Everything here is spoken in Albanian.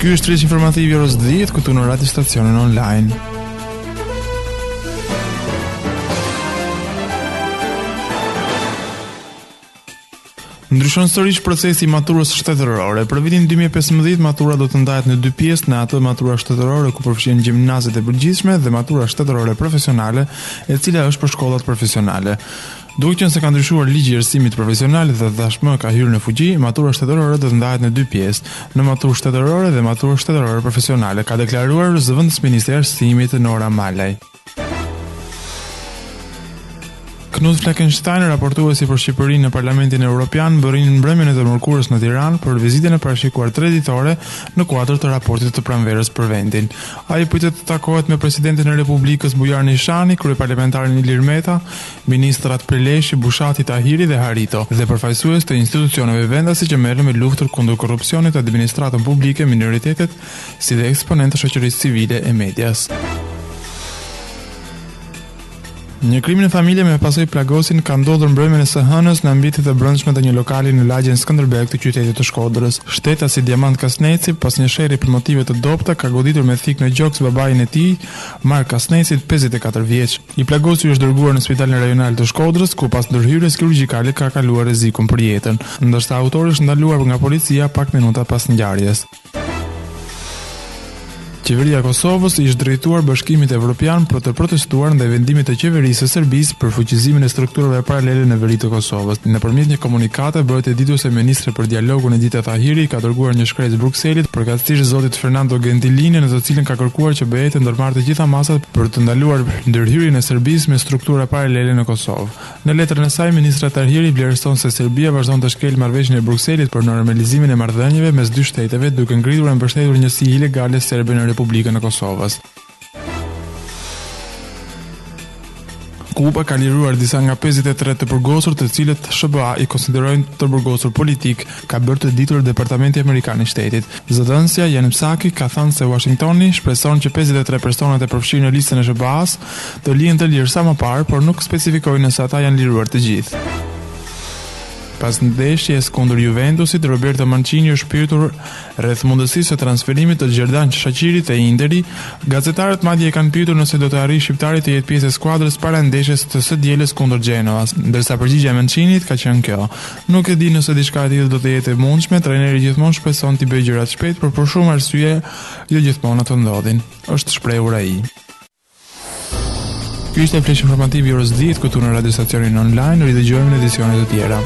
Ky është flesh informativ i orës 10 këtu në radiostacionin online. Ndryshon sërish procesi i maturës shtetërore. Për vitin 2015 matura do të ndahet në dy pjesë, në atë matura shtetërore ku përfshihen gjimnazet e përgjithshme dhe matura shtetërore profesionale, e cila është për shkollat profesionale. Duke qenë se ka ndryshuar ligji i arsimit profesional dhe tashmë ka hyrë në fuqi, matura shtetërore do të ndahet në dy pjesë, në maturë shtetërore dhe maturë shtetërore profesionale, ka deklaruar zëvendës Ministri i Arsimit Nora Malaj. Knut Fleckenstein, raportuesi për Shqipërinë në Parlamentin Evropian, bëri në mbrëmjen e të mërkurës në Tiranë për vizitën e parashikuar 3 ditore në kuadër të raportit të pranverës për vendin. Ai pritet të takohet me presidentin e Republikës Bujar Nishani, kryeparlamentarin Ilir Meta, ministrat Përleshi, Bushati, Tahiri dhe Harito, dhe përfaqësues të institucioneve vendase që merren me luftën kundër korrupsionit, administratën publike, minoritetet, si dhe eksponentë të shoqërisë civile e medias. Një krim në familje me pasojë plagosin ka ndodhur mbrëmjen e së hënës në ambientet e brendshme të një lokali në lagjen Skënderbeg të qytetit të Shkodrës. Shtetasi Diamant Kasneci, pas një sherrri për motive të dobta, ka goditur me thik në gjoks babain e tij, Mark Kasnecit, 54 vjeç. I plagosi është dërguar në Spitalin Rajonal të Shkodrës, ku pas ndërhyrjes kirurgjikale ka kaluar rrezikun për jetën, ndërsa autori është ndaluar nga policia pak minuta pas ngjarjes. Qeveria e Kosovës ishte drejtuar Bashkimit Evropian për të protestuar ndaj vendimit të qeverisë së Serbisë për fuqizimin e strukturave paralele në veri të Kosovës. Nëpërmjet një komunikate bëhet e ditur se ministri për dialogun Edita Tahiri ka dërguar një shkresë Brukselit, përkatësisht zotit Fernando Gentilini, në të cilën ka kërkuar që bëhet të ndërmarrë të gjitha masat për të ndaluar ndërhyrjen e Serbisë me struktura paralele në Kosovë. Në letrën e saj, ministra Tahiri vlerëson se Serbia vazhdon të shkelë marrëveshjen e Brukselit për normalizimin e marrëdhënieve mes dy shteteve, duke ngritur e mbështetur njësi ilegale serbe në Republikën e Kosovës. Kuba ka liruar disa nga 53 të përgosur, të cilët SBA i konsiderojnë të përgosur politik, ka bërë të ditur Departamenti Amerikan i Shtetit. Zëdhënësja Jan Psaki ka thënë se Washingtoni shpreson që 53 personat e përfshirë në listën e SBA-s të lihen të lirë sa më parë, por nuk specifikojnë nëse ata janë liruar të gjithë. Pas ndeshjes kundër Juventusit, Roberto Mancini është pyetur rreth mundësisë së transferimit të Xherdan Shaqirit te Interi. Gazetarët madje e kanë pyetur nëse do të arrijë shqiptari të jetë pjesë e skuadrës para ndeshjes të së dielës kundër Genoas, ndërsa përgjigjja e Mancinit ka qenë kjo: nuk e di nëse diçka e tillë do të jetë e mundshme, trajneri gjithmonë shpreson të bëjë gjërat shpejt, por për shumë arsye jo gjithmonë ato ndodhin, është shprehur ai. Ky ishte flesh informativ i orës 10 këtu në radiostacionin online, ridëgjojmë në edicione të tjera.